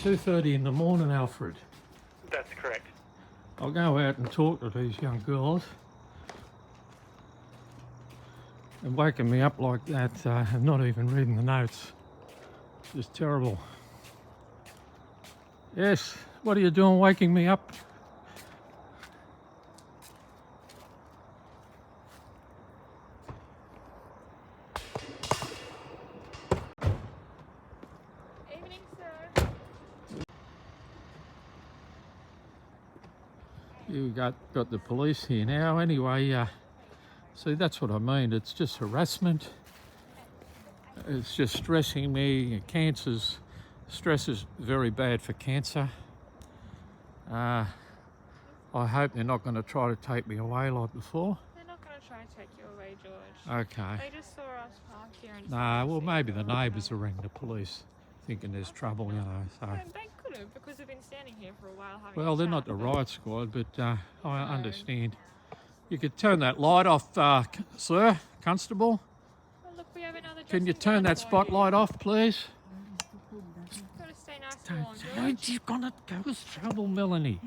2:30 in the morning, Alfred. That's correct. I'll go out and talk to these young girls. And waking me up like that and not even reading the notes is terrible. Yes, what are you doing waking me up? Evening, sir. You got the police here now. Anyway, see, that's what I mean. It's just harassment. It's just stressing me. Stress is very bad for cancer. I hope they're not going to try to take me away like before. They're not going to try and take you away, George. Okay. They just saw us park here and Nah, well, maybe the neighbours will ring the police, thinking there's trouble, you know. So. They could have, because they've been standing here for a while having Well, a they're chat, not the but- riot squad, but I understand. You could turn that light off, sir, constable. Well, look, we have another Can you dressing turn gown that for spotlight off, please? You've got to stay nice and warm, George. Don't you gonna cause trouble, Melanie?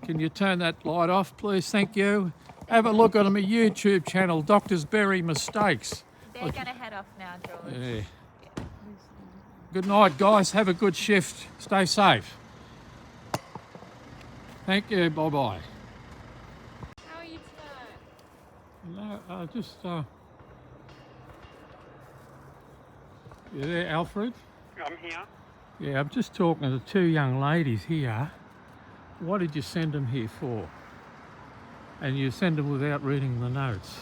Can you turn that light off, please? Thank you. Have a look on my YouTube channel, Doctors Bury Mistakes. They're going to head off now, George. Yeah. Good night, guys. Have a good shift. Stay safe. Thank you. Bye-bye. How are you tonight? No, you there, Alfred? I'm here. Yeah, I'm just talking to two young ladies here. What did you send them here for? And you send them without reading the notes.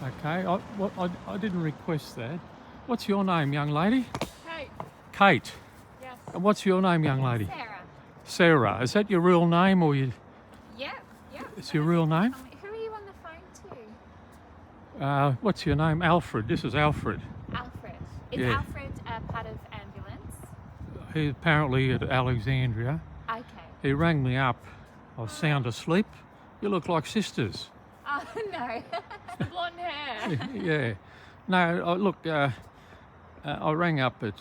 Okay, I didn't request that. What's your name, young lady? Hey. Kate. Yes. And what's your name, young lady? Sarah. Sarah. Is that your real name or you? Yep. It's your real name? Who are you on the phone to? What's your name? Alfred. This is Alfred. Alfred. Is Yeah. Alfred part of ambulance? He's apparently at Alexandria. Okay. He rang me up. I was sound asleep. You look like sisters. Oh, no. The blonde hair. Yeah. No, look, I rang up at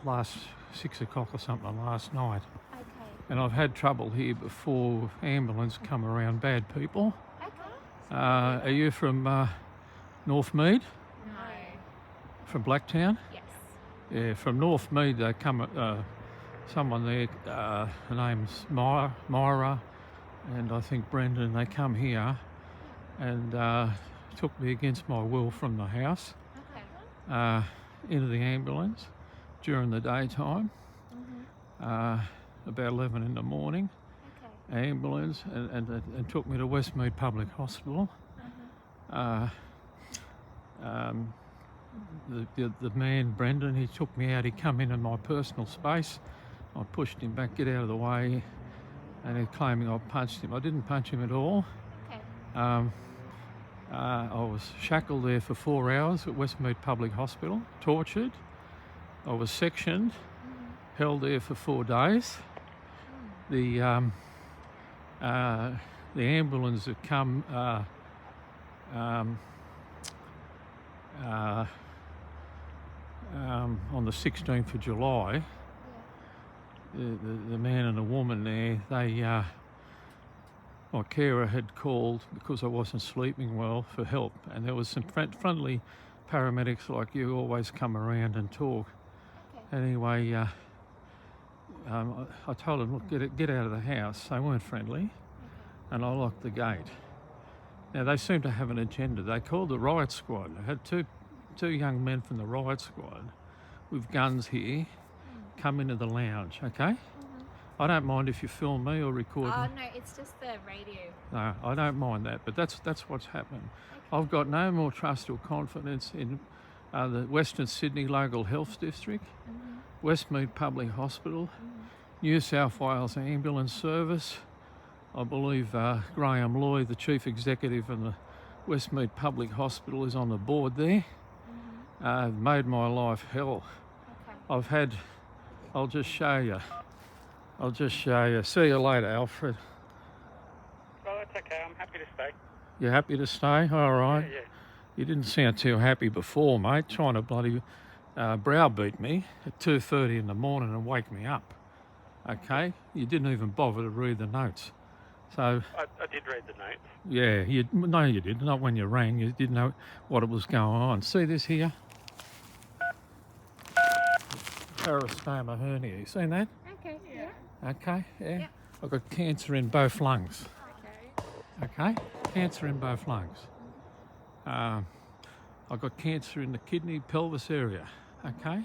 last 6 o'clock or something last night. Okay. And I've had trouble here before ambulance come around, bad people. Okay. Are you from Northmead? No. From Blacktown? Yes. Yeah, from Northmead they come, someone there, her name's Myra, and I think Brendan, they come here and took me against my will from the house Okay. into the ambulance during the daytime, Mm-hmm. about 11 in the morning, Okay. ambulance, and took me to Westmead Public Hospital. The man, Brendan, he took me out, he come into my personal space. I pushed him back, get out of the way, and he's claiming I punched him. I didn't punch him at all. Okay. I was shackled there for 4 hours at Westmead Public Hospital, tortured. I was sectioned, held there for 4 days. The ambulance had come on the 16th of July. The man and the woman there, my carer had called because I wasn't sleeping well for help, and there was some friendly paramedics like you always come around and talk. Okay. Anyway, I told them, look, get out of the house. They weren't friendly, and I locked the gate. Now they seem to have an agenda. They called the riot squad. I had two young men from the riot squad with guns here come into the lounge. Okay. I don't mind if you film me or record Oh, me. no, it's just the radio. No, I don't mind that, but that's what's happened. I've got no more trust or confidence in the Western Sydney Local Health District, Westmead Public Hospital, New South Wales Ambulance Service. I believe Graham Lloyd, the Chief Executive of the Westmead Public Hospital, is on the board there. Made my life hell. Okay. I'll just show you. See you later, Alfred. Well, that's okay. I'm happy to stay. You happy to stay? All right. Yeah. You didn't sound too happy before, mate, trying to bloody browbeat me at 2:30 in the morning and wake me up. Okay? You didn't even bother to read the notes. So, I did read the notes. yeah, no, you didn't. Not when you rang. You didn't know what it was going on. See this here? Parastoma hernia. You seen that? Okay. Yeah. Okay, yeah. Yeah. I've got cancer in both lungs. Okay. Okay? Cancer in both lungs. I've got cancer in the kidney pelvis area. Okay?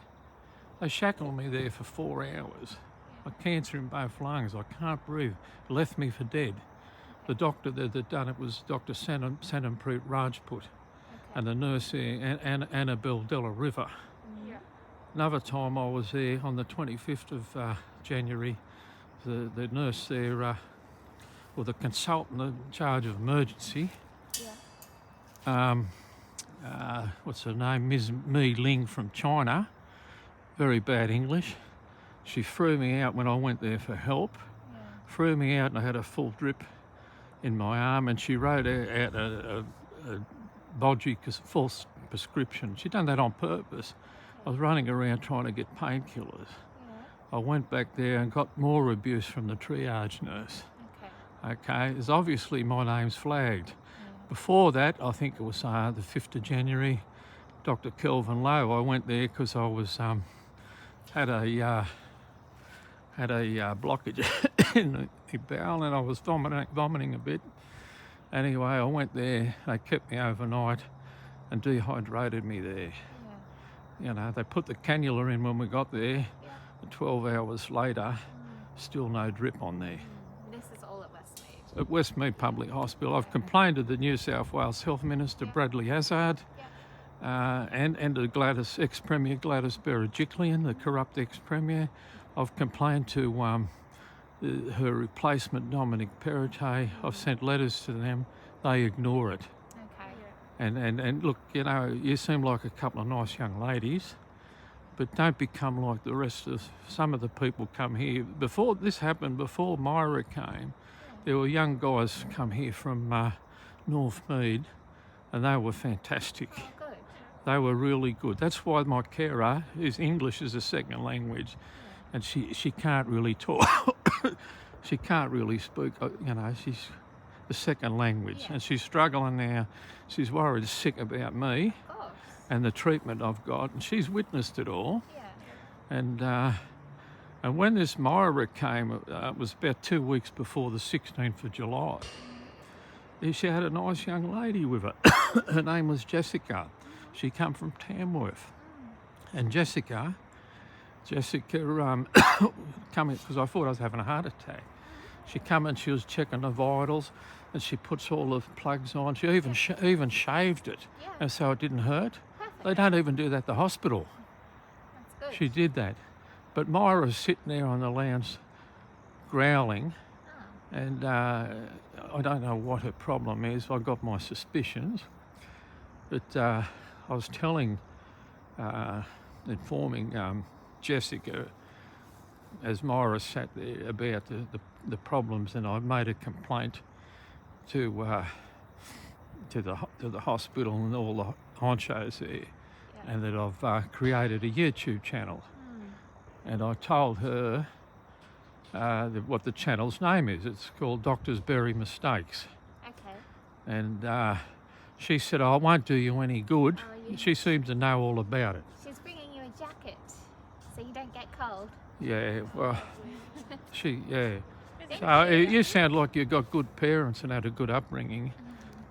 They shackled me there for 4 hours. I've cancer in both lungs. I can't breathe. Left me for dead. The doctor that done it was Dr. Sanampreet Rajput and the nurse there, Annabelle Della River. Yeah. Another time I was there on the 25th of January, the nurse there, or the consultant in charge of emergency, Yeah. what's her name, Ms. Mi Ling from China, very bad English. She threw me out when I went there for help, Yeah. threw me out and I had a full drip in my arm, and she wrote out a bodgy false prescription. She'd done that on purpose. I was running around trying to get painkillers. Yeah. I went back there and got more abuse from the triage nurse. Okay. Okay, it's obviously my name's flagged. Yeah. Before that, I think it was the 5th of January, Dr. Kelvin Lowe. I went there because I was had a blockage in the bowel and I was vomiting a bit. Anyway, I went there. They kept me overnight and dehydrated me there. Yeah. You know, they put the cannula in when we got there. Yeah. 12 hours later, still no drip on there. This is all at Westmead. At Westmead Public Hospital, I've complained to the New South Wales Health Minister, Bradley Hazzard, and to Gladys, ex-Premier Gladys Berejiklian, the corrupt ex-Premier. I've complained to her replacement, Dominic Perrottet. I've sent letters to them. They ignore it. Okay. And look, you know, you seem like a couple of nice young ladies, but don't become like the rest of some of the people come here. Before this happened, before Myra came, there were young guys come here from Northmead, and they were fantastic. Oh, good. They were really good. That's why my carer, whose English is a second language, and she can't really talk. She can't really speak, you know, she's the second language, and she's struggling now. She's worried sick about me Of course. and the treatment I've got, and she's witnessed it all. Yeah. And when this Myra came, it was about 2 weeks before the 16th of July. She had a nice young lady with her. Her name was Jessica. She come from Tamworth. And Jessica come in because I thought I was having a heart attack. She come and she was checking the vitals, and she puts all the plugs on. She even shaved it, Yeah. and so it didn't hurt. Perfect. They don't even do that at the hospital. That's good. She did that. But Myra's sitting there on the lounge growling, Oh. and I don't know what her problem is. I've got my suspicions. But I was informing Jessica as Myra sat there about the problems, and I made a complaint to the hospital and all the honchos there, Yeah. and that I've created a YouTube channel. And I told her what the channel's name is. It's called Doctors Bury Mistakes. Okay. And she said, oh, it won't do you any good. Oh, She seemed to know all about it. She's bringing you a jacket so you don't get cold. Yeah, well, So you sound like you got good parents and had a good upbringing.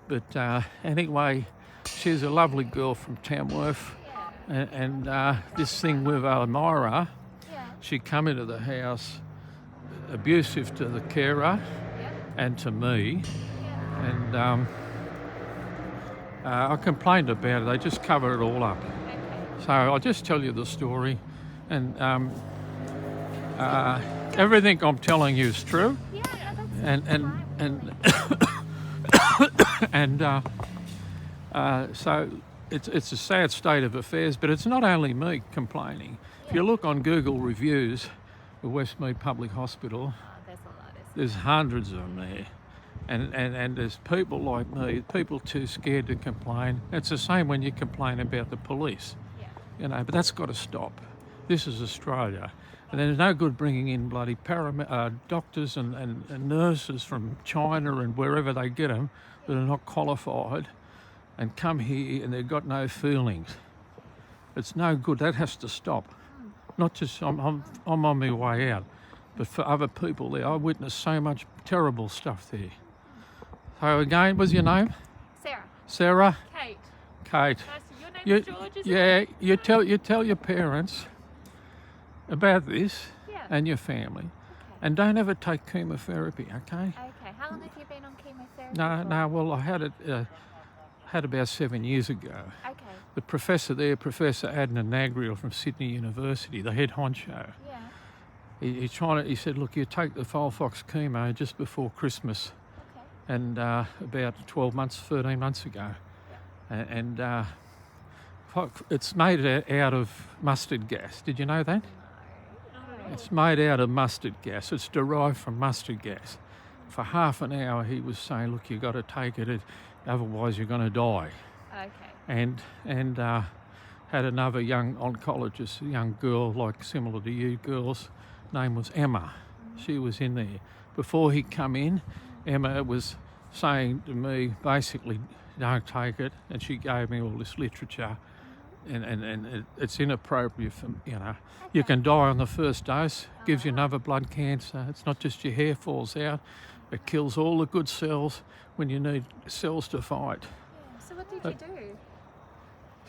But anyway, she's a lovely girl from Tamworth. Yeah. And this thing with Myra, Yeah. she come into the house abusive to the carer Yeah. and to me. Yeah. And I complained about it. They just covered it all up. Okay. So I'll just tell you the story. And everything I'm telling you is true. Yeah. No, And so it's a sad state of affairs, but it's not only me complaining. If you look on Google reviews of Westmead Public Hospital, there's a lot. there's hundreds of them there. And there's people like me, people too scared to complain. It's the same when you complain about the police, Yeah. but that's got to stop. This is Australia. And there's no good bringing in bloody doctors and nurses from China and wherever they get them that are not qualified and come here and they've got no feelings. It's no good. That has to stop. Not just I'm on my way out, but for other people there. I witnessed so much terrible stuff there. So again, what's your name? Sarah. Sarah? Kate. Kate. Nice. Your name's George, isn't it? Yeah, you tell your parents about this Yeah. and your family. Okay. And don't ever take chemotherapy, okay? Okay. How long have you been on chemotherapy? No, well, I had it about 7 years ago. Okay. The professor there, Professor Adnan Nagriel from Sydney University, the head honcho, Yeah. he said, look, you take the Folfox chemo just before Christmas Okay. and about 13 months ago. And it's made out of mustard gas. Did you know that? No. It's made out of mustard gas. It's derived from mustard gas. For half an hour, he was saying, look, you've got to take it, otherwise you're going to die. Okay. And had another young oncologist, a young girl, like similar to you girls, name was Emma. She was in there. Before he come in, Emma was saying to me, basically, don't take it. And she gave me all this literature. And it's inappropriate for, you can die on the first dose, gives you another blood cancer. It's not just your hair falls out, it kills all the good cells when you need cells to fight. Yeah. So what did you do?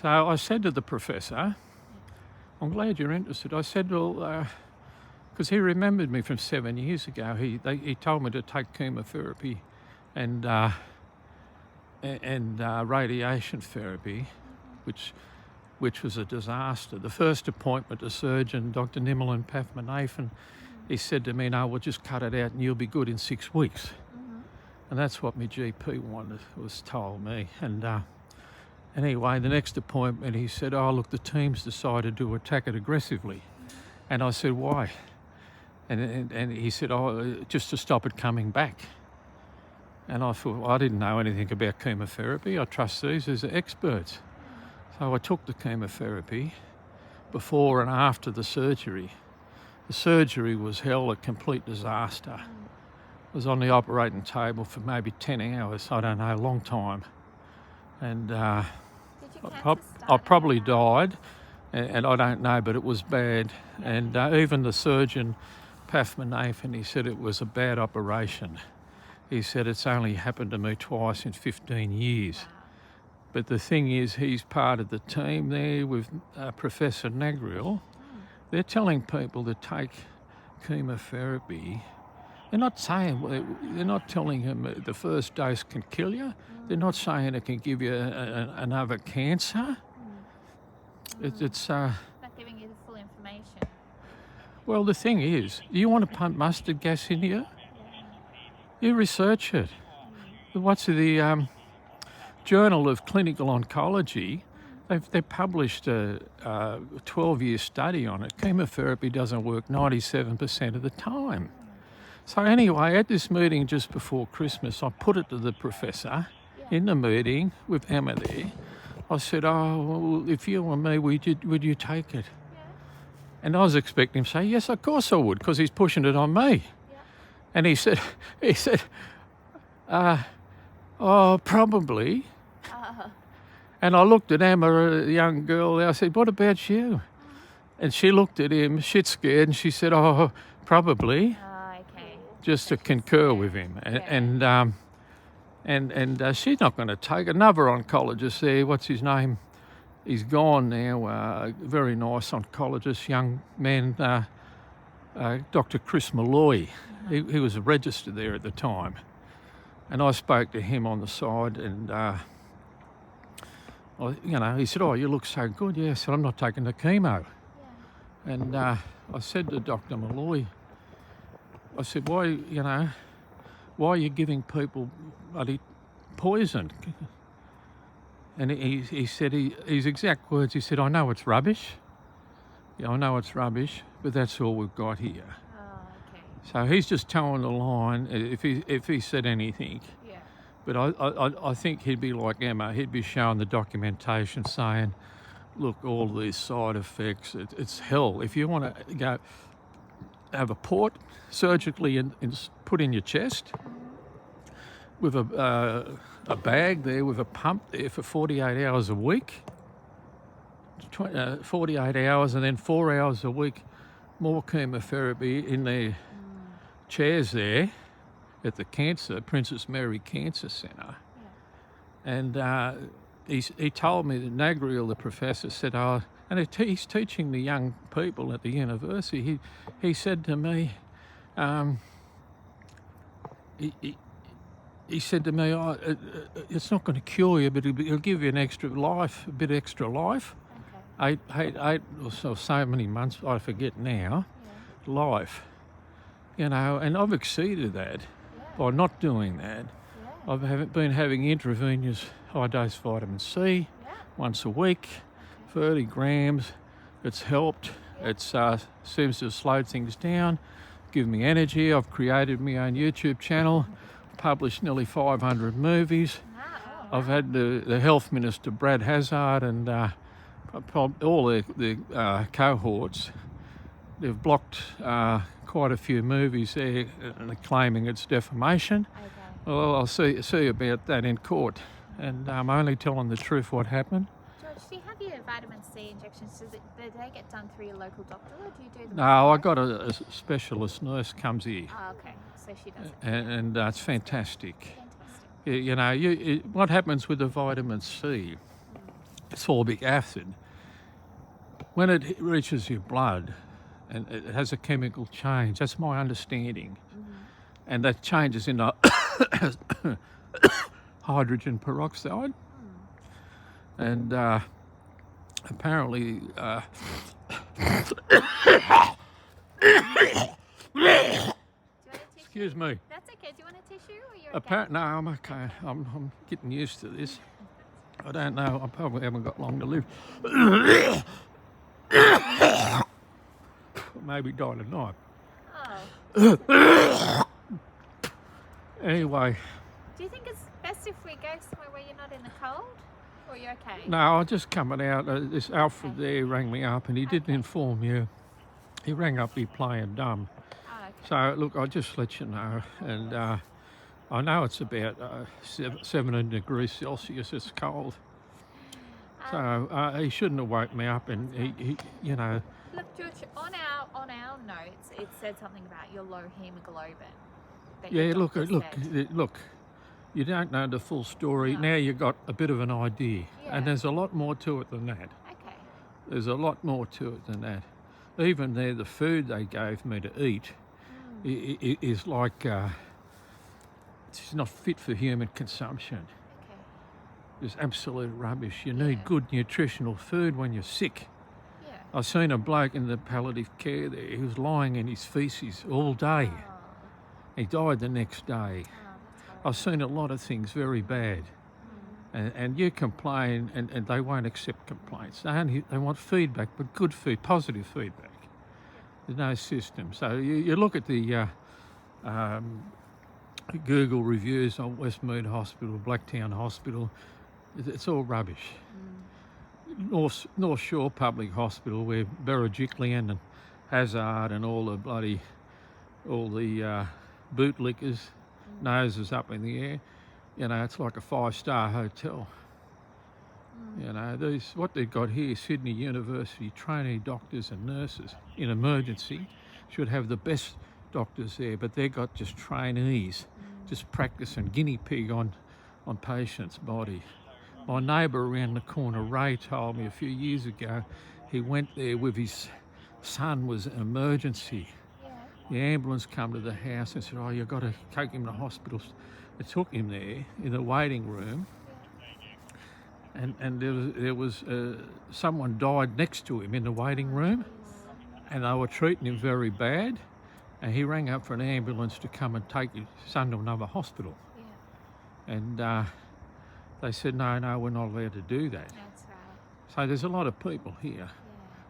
So I said to the professor, I'm glad you're interested. I said, well, because he remembered me from 7 years ago. He told me to take chemotherapy and radiation therapy, which was a disaster. The first appointment, the surgeon, Dr. Nimalan Pathmanathan, he said to me, no, we'll just cut it out and you'll be good in 6 weeks. And that's what my GP was told me. And anyway, the next appointment, he said, oh, look, the team's decided to attack it aggressively. And I said, why? And he said, oh, just to stop it coming back. And I thought, well, I didn't know anything about chemotherapy. I trust these as experts. So I took the chemotherapy before and after the surgery. The surgery was hell, a complete disaster. I was on the operating table for maybe 10 hours, I don't know, a long time. And Did your I cancer start probably at that? died, and I don't know, but it was bad. And even the surgeon, Pathmanathan, he said it was a bad operation. He said it's only happened to me twice in 15 years. But the thing is, he's part of the team there with Professor Nagriel. They're telling people to take chemotherapy. They're not telling him the first dose can kill you. They're not saying it can give you another cancer. It's Not giving you the full information. well, the thing is, do you want to pump mustard gas into you? You research it. What's the Journal of Clinical Oncology? They've published a 12-year study on it. Chemotherapy doesn't work 97% of the time. So anyway, at this meeting just before Christmas, I put it to the professor in the meeting with Emma there. I said, oh, well, if you were me, would you take it? Yeah. And I was expecting him to say, yes, of course I would, because he's pushing it on me. Yeah. And he said, oh, probably. And I looked at Emma, a young girl, and I said, what about you? And she looked at him, shit scared, and she said, oh, probably, Oh, okay. just to concur with him. And she's not going to take it. Another oncologist there, what's his name? He's gone now, very nice oncologist, young man, Dr. Chris Malloy. He was registered there at the time. And I spoke to him on the side and, he said, oh, you look so good. Yeah, I said, I'm not taking the chemo. Yeah. And I said to Dr. Malloy, I said, why are you giving people bloody poison? And he said, his exact words, he said, I know it's rubbish. Yeah, I know it's rubbish, but that's all we've got here. Oh, okay. So he's just towing the line if he said anything. Yeah. But I think he'd be like Emma. He'd be showing the documentation saying, look, all these side effects, it's hell. If you want to go have a port surgically put in your chest with a bag there with a pump there for 48 hours a week, 48 hours and then 4 hours a week more chemotherapy in their chairs there at the Princess Mary Cancer Centre. Yeah. And he told me that Nagriel, the professor, said, oh, and he's teaching the young people at the university. He said to me, he said to me, oh, it's not going to cure you, but it'll give you a bit extra life. Okay. Eight or so many months, I forget now, life. And I've exceeded that by not doing that. Yeah. I've been having intravenous high-dose vitamin C once a week, 30 grams. It's helped. It seems to have slowed things down, given me energy. I've created my own YouTube channel, published nearly 500 movies. Wow. I've had the Health Minister, Brad Hazzard, and all the cohorts. They've blocked quite a few movies there and they're claiming it's defamation. Okay. Well, I'll see about that in court. And I'm only telling the truth what happened. George, do you have your vitamin C injections? Do they get done through your local doctor, or do you do them? No, I got a specialist nurse comes here. Oh, okay. So she does it. And it's fantastic. Fantastic. You know, what happens with the vitamin C, sorbic acid, when it reaches your blood, and it has a chemical change. That's my understanding. And that changes into hydrogen peroxide. And apparently... Excuse me. That's okay. Do you want a tissue, or you're okay? No, I'm okay. I'm getting used to this. I don't know. I probably haven't got long to live. Maybe die tonight. Oh. Anyway, Do you think it's best if we go somewhere where you're not in the cold, or you're okay? no, I just coming out. This Alfred there rang me up and he didn't inform you. He rang up, he playing dumb. Oh, okay. So, look, I'll just let you know. And I know it's about 17 degrees Celsius. It's cold. So he shouldn't have woke me up and he you know... Look, George, on our notes, it said something about your low hemoglobin. that Yeah, your look, doctor said. look. You don't know the full story. No. Now you've got a bit of an idea. Yeah. And there's a lot more to it than that. Okay. There's a lot more to it than that. Even there, the food they gave me to eat is like, it's not fit for human consumption. Okay. It's absolute rubbish. You need good nutritional food when you're sick. Yeah. I seen a bloke in the palliative care there. He was lying in his feces all day. Oh, He died the next day. that's horrible. I've seen a lot of things very bad. And you complain and they won't accept complaints. They want feedback, but good positive feedback. There's no system. So you look at the Google reviews on Westmead Hospital, Blacktown Hospital, it's all rubbish. North Shore Public Hospital, where Berejiklian and Hazard and all the bootlickers, noses up in the air, you know, it's like a 5-star hotel. You know, what they've got here, Sydney University trainee doctors and nurses in emergency should have the best doctors there, but they've got just trainees, just practicing guinea pig on patients' body. My neighbour around the corner, Ray, told me a few years ago, he went there with his son, was an emergency. Yeah. The ambulance come to the house and said, oh, you've got to take him to hospital. They took him there in the waiting room, and there was someone died next to him in the waiting room, and they were treating him very bad, and he rang up for an ambulance to come and take his son to another hospital. Yeah. And they said, no, we're not allowed to do that. That's right. So there's a lot of people here. Yeah.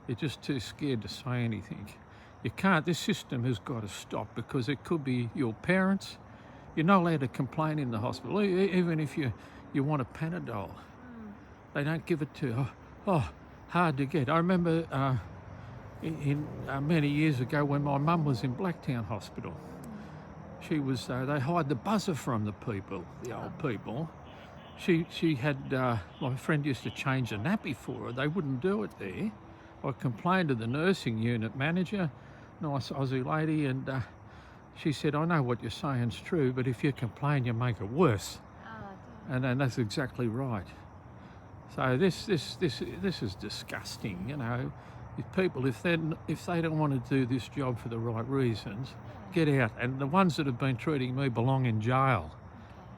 They're just too scared to say anything. You can't. This system has got to stop because it could be your parents. You're not allowed to complain in the hospital, even if you want a Panadol. They don't give it to you. Oh, hard to get. I remember in many years ago when my mum was in Blacktown Hospital. She was. They hide the buzzer from the people, the old people. She had. My friend used to change a nappy for her. They wouldn't do it there. I complained to the nursing unit manager, nice Aussie lady, and she said, "I know what you're saying is true, but if you complain, you make it worse." Oh, dear. And that's exactly right. So this is disgusting, you know. If people, if they don't want to do this job for the right reasons, get out. And the ones that have been treating me belong in jail.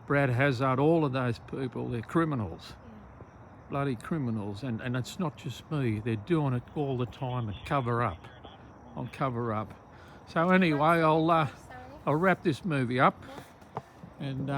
Brad Hazard, all of those people, they're criminals, bloody criminals. And it's not just me; they're doing it all the time and cover up, on cover up. So anyway, I'll wrap this movie up, and.